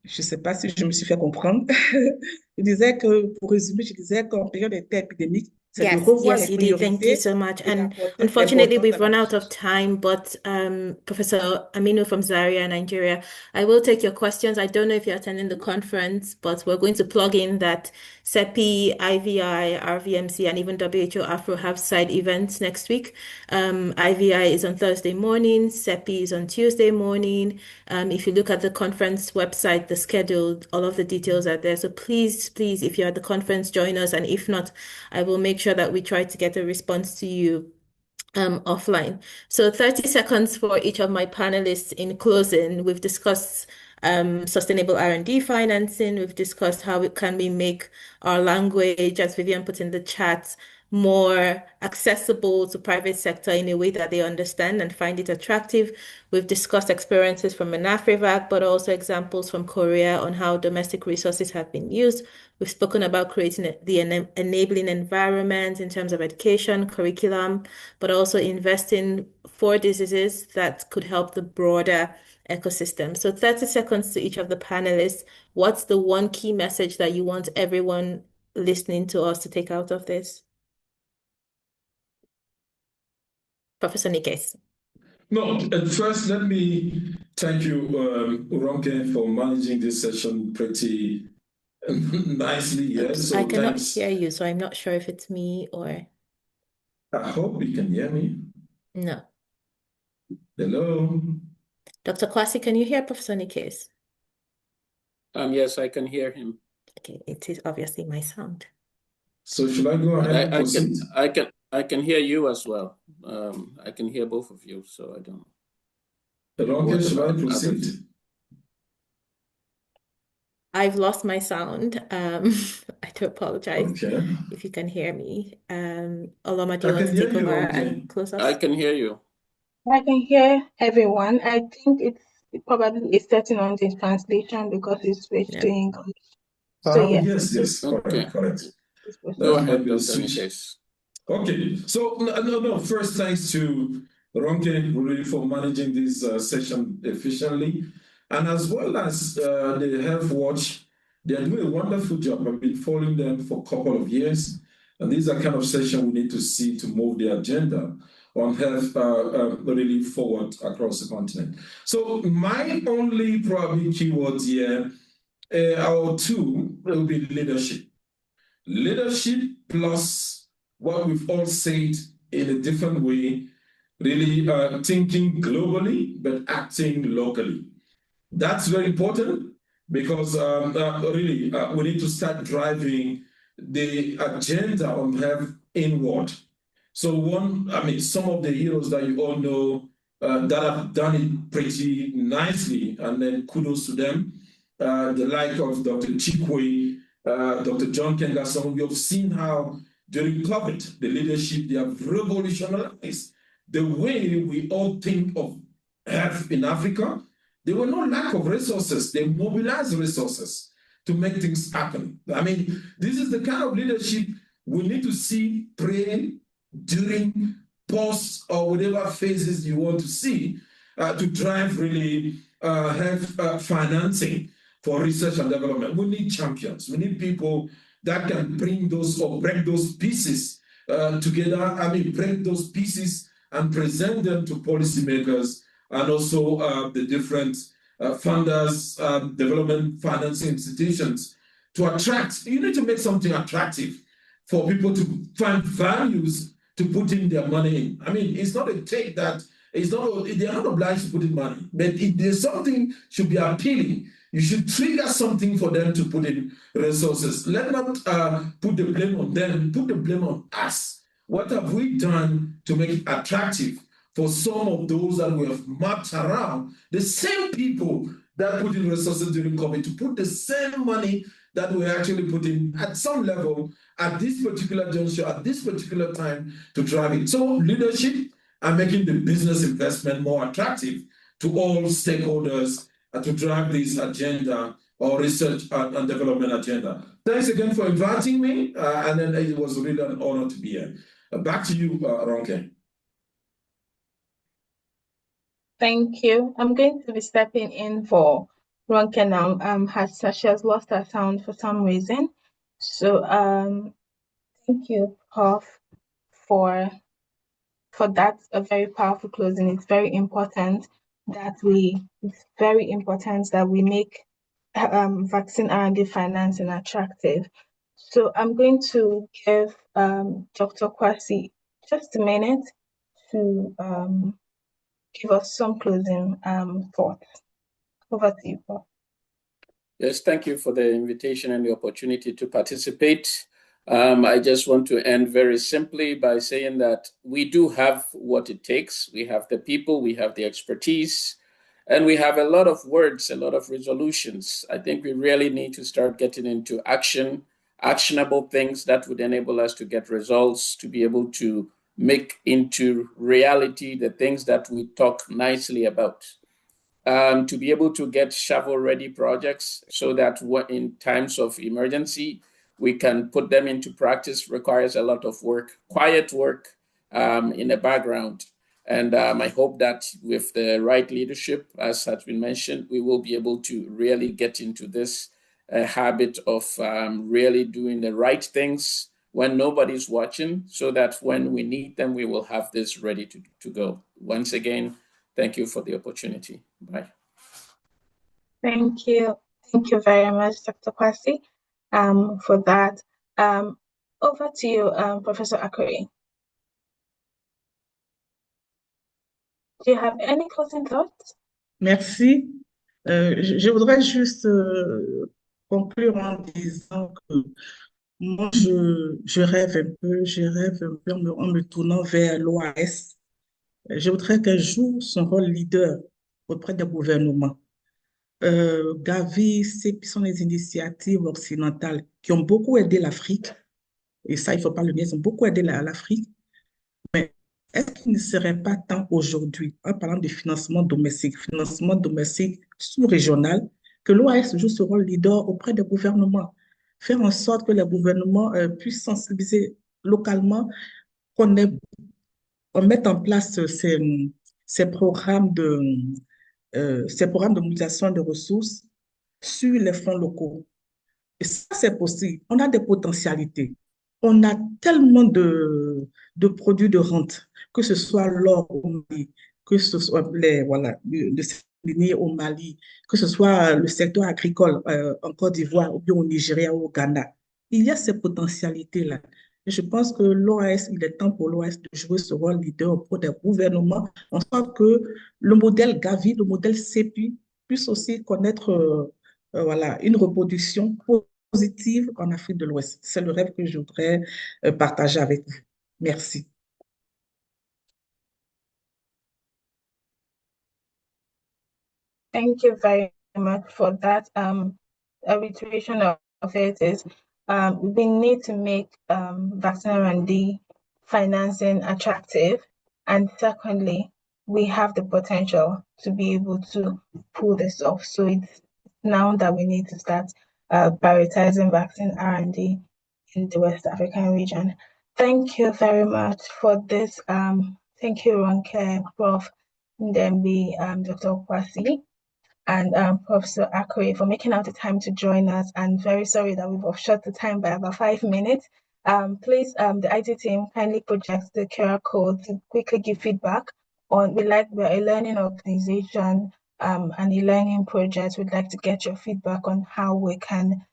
Je ne sais pas si je me suis fait comprendre. Je disais que, pour résumer, je disais qu'en période épidémique, c'est de revoir les Yes, you did. Thank you priorités so much. et And d'apporter de unfortunately, l'importance à we've la run out of recherche. time, but Professor Aminu from Zaria, Nigeria, I will take your questions. I don't know if you're attending the conference, but we're going to plug in that CEPI, IVI, RVMC, and even WHO Afro have side events next week. IVI is on Thursday morning, CEPI is on Tuesday morning. If you look at the conference website, the schedule, all of the details are there. So please, please, if you're at the conference, join us. And if not, I will make sure that we try to get a response to you offline. So 30 seconds for each of my panelists in closing. We've discussed sustainable R&D financing. We've discussed how can we make our language, as Vivian put in the chat, more accessible to private sector in a way that they understand and find it attractive. We've discussed experiences from MENAFRIVAC, but also examples from Korea on how domestic resources have been used. We've spoken about creating the enabling environment in terms of education, curriculum, but also investing for diseases that could help the broader ecosystem. So 30 seconds to each of the panelists. What's the one key message that you want everyone listening to us to take out of this? Professor Nikes. No, at first, let me thank you, Ronke, for managing this session pretty nicely. Yes, so I cannot thanks. hear you, so I'm not sure if it's me or... I hope you can hear me. No. Hello? Dr. Kwasi, can you hear Professor Nikes? Yes, I can hear him. Okay, it is obviously my sound. So should I go ahead and proceed? I can hear you as well. I can hear both of you, so I don't know. Ronke, should I proceed? I've lost my sound. I do apologize Okay. if you can hear me. Oloma, do I you want can to hear take you, over Ronke. and close us? I can hear you. I can hear everyone. I think it probably is setting on the translation because it's switched to Yeah. English. So yes, Yes, Okay. correct. it's supposed Go to. ahead, Maybe Dr. switch. Nikes. Okay, so no. First, thanks to Ronke really for managing this session efficiently, and as well as the Health Watch, they are doing a wonderful job. I've been following them for a couple of years, and these are kind of sessions we need to see to move the agenda on health really forward across the continent. So my only probably keywords here, or two, will be leadership. Leadership plus what we've all said in a different way, really thinking globally but acting locally. That's very important because really we need to start driving the agenda on health inward. So some of the heroes that you all know that have done it pretty nicely, and then kudos to them. The like of Dr. Chikwe, Dr. John Kengasong, you've seen how during COVID, the leadership, they have revolutionized the way we all think of health in Africa. There were no lack of resources. They mobilized resources to make things happen. I mean, this is the kind of leadership we need to see praying during, post, or whatever phases you want to see to drive really health financing for research and development. We need champions. We need people that can bring those or break those pieces together. I mean, break those pieces and present them to policymakers and also the different funders, development financing institutions to attract. You need to make something attractive for people to find values to put in their money in. I mean, it's not a take that, they're not obliged to put in money, but if there's something should be appealing, you should trigger something for them to put in resources. Let not put the blame on them, put the blame on us. What have we done to make it attractive for some of those that we have mapped around, the same people that put in resources during COVID, to put the same money that we actually put in at some level at this particular juncture, at this particular time to drive it. So leadership and making the business investment more attractive to all stakeholders to drive this agenda or research and development agenda. Thanks again for inviting me, and then it was really an honor to be here. Back to you, Ronke. Thank you. I'm going to be stepping in for Ronke now. She has lost her sound for some reason. So thank you, Prof, for that, a very powerful closing. It's very important that we make vaccine R&D financing attractive. So I'm going to give Dr. Kwasi just a minute to give us some closing thoughts. Over to you, Prof. Yes, thank you for the invitation and the opportunity to participate. I just want to end very simply by saying that we do have what it takes. We have the people, we have the expertise, and we have a lot of words, a lot of resolutions. I think we really need to start getting into actionable things that would enable us to get results, to be able to make into reality the things that we talk nicely about. To be able to get shovel-ready projects so that in times of emergency, we can put them into practice requires a lot of work, quiet work in the background. And I hope that with the right leadership, as has been mentioned, we will be able to really get into this habit of really doing the right things when nobody's watching, so that when we need them, we will have this ready to go. Once again, thank you for the opportunity. Bye. Thank you. Thank you very much, Dr. Kwasi, for that. Over to you, Professor Akuri. Do you have any closing thoughts? Merci. Je voudrais juste conclure en disant que moi, je rêve un peu, en me tournant vers l'OAS. Je voudrais qu'un jour, son rôle leader auprès des gouvernements. Gavi, CEPI sont les initiatives occidentales qui ont beaucoup aidé l'Afrique. Et ça, il ne faut pas le nier, ils ont beaucoup aidé l'Afrique. Mais est-ce qu'il ne serait pas temps aujourd'hui, en parlant de financement domestique sous-régional, que l'OAS joue ce rôle leader auprès des gouvernements, faire en sorte que les gouvernements puissent sensibiliser localement, qu'on mette en place ces programmes ces programmes de mobilisation de ressources sur les fonds locaux. Et ça, c'est possible. On a des potentialités. On a tellement de produits de rente, que ce soit l'or au Mali, que ce soit le au Mali, que ce soit le secteur agricole en Côte d'Ivoire ou bien au Nigeria ou au Ghana. Il y a ces potentialités-là. Et je pense que l'OAS, il est temps pour l'OAS de jouer ce rôle leader auprès des gouvernements, en sorte que le modèle Gavi, le modèle CEPI, puisse aussi connaître une reproduction positive en Afrique de l'Ouest. C'est le rêve que je voudrais partager avec vous. Merci. Thank you very much for that. A reiteration of it is we need to make vaccine R&D financing attractive. And secondly, we have the potential to be able to pull this off. So it's now that we need to start prioritizing vaccine R&D in the West African region. Thank you very much for this. Thank you, Ronke, Prof. Ndembi, Dr. Kwasi, and Professor Akure for making out the time to join us. And very sorry that we've offshot the time by about 5 minutes. Please, the IT team kindly project the QR code to quickly give feedback on. We're a learning organization and a learning project. We'd like to get your feedback on how we can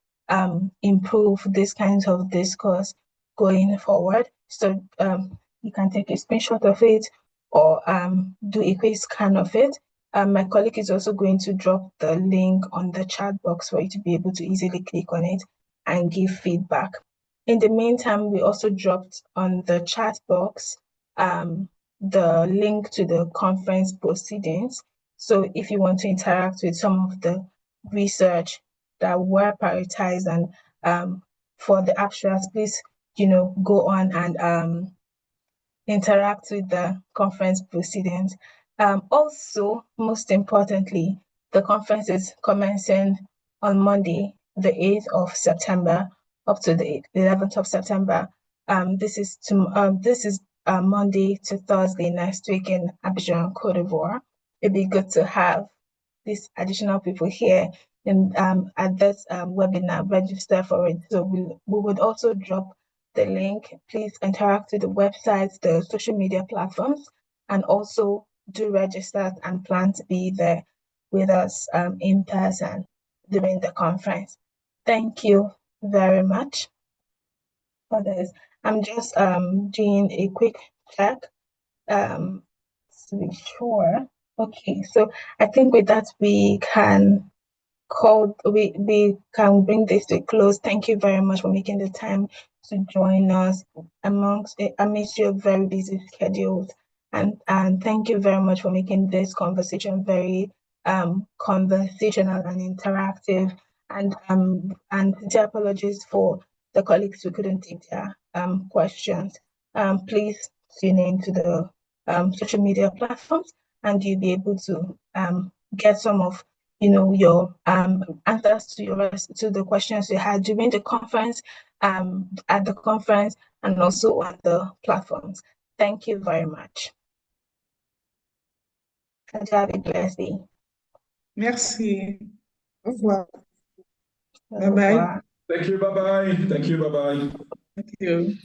improve this kind of discourse going forward. So you can take a screenshot of it or do a quick scan of it. My colleague is also going to drop the link on the chat box for you to be able to easily click on it and give feedback. In the meantime, we also dropped on the chat box the link to the conference proceedings. So if you want to interact with some of the research that were prioritized and for the abstracts, please, go on and interact with the conference proceedings. Also, most importantly, the conference is commencing on Monday, the 8th of September, up to the 11th of September. This is Monday to Thursday next week in Abidjan, Côte d'Ivoire. It'd be good to have these additional people here at this webinar, register for it. So we would also drop the link. Please interact with the websites, the social media platforms, and also do register and plan to be there with us in person during the conference. Thank you very much for this. I'm just doing a quick check to be sure. Okay, so I think with that we can bring this to a close. Thank you very much for making the time to join us amidst your very busy schedules. And thank you very much for making this conversation very conversational and interactive. And sincere apologies for the colleagues who couldn't take their questions. Please tune in to the social media platforms, and you'll be able to get some of your answers to the questions you had during the conference, at the conference, and also on the platforms. Thank you very much. And have a blessed day. Merci. Au revoir. Au revoir. Thank you. Bye-bye. Thank you. Bye-bye. Thank you.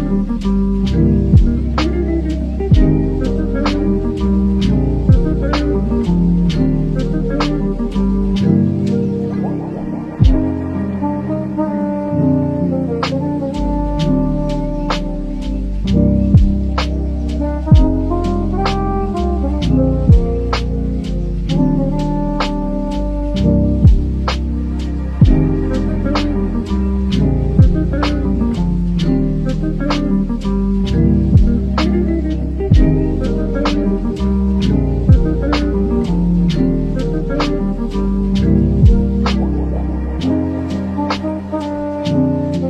you.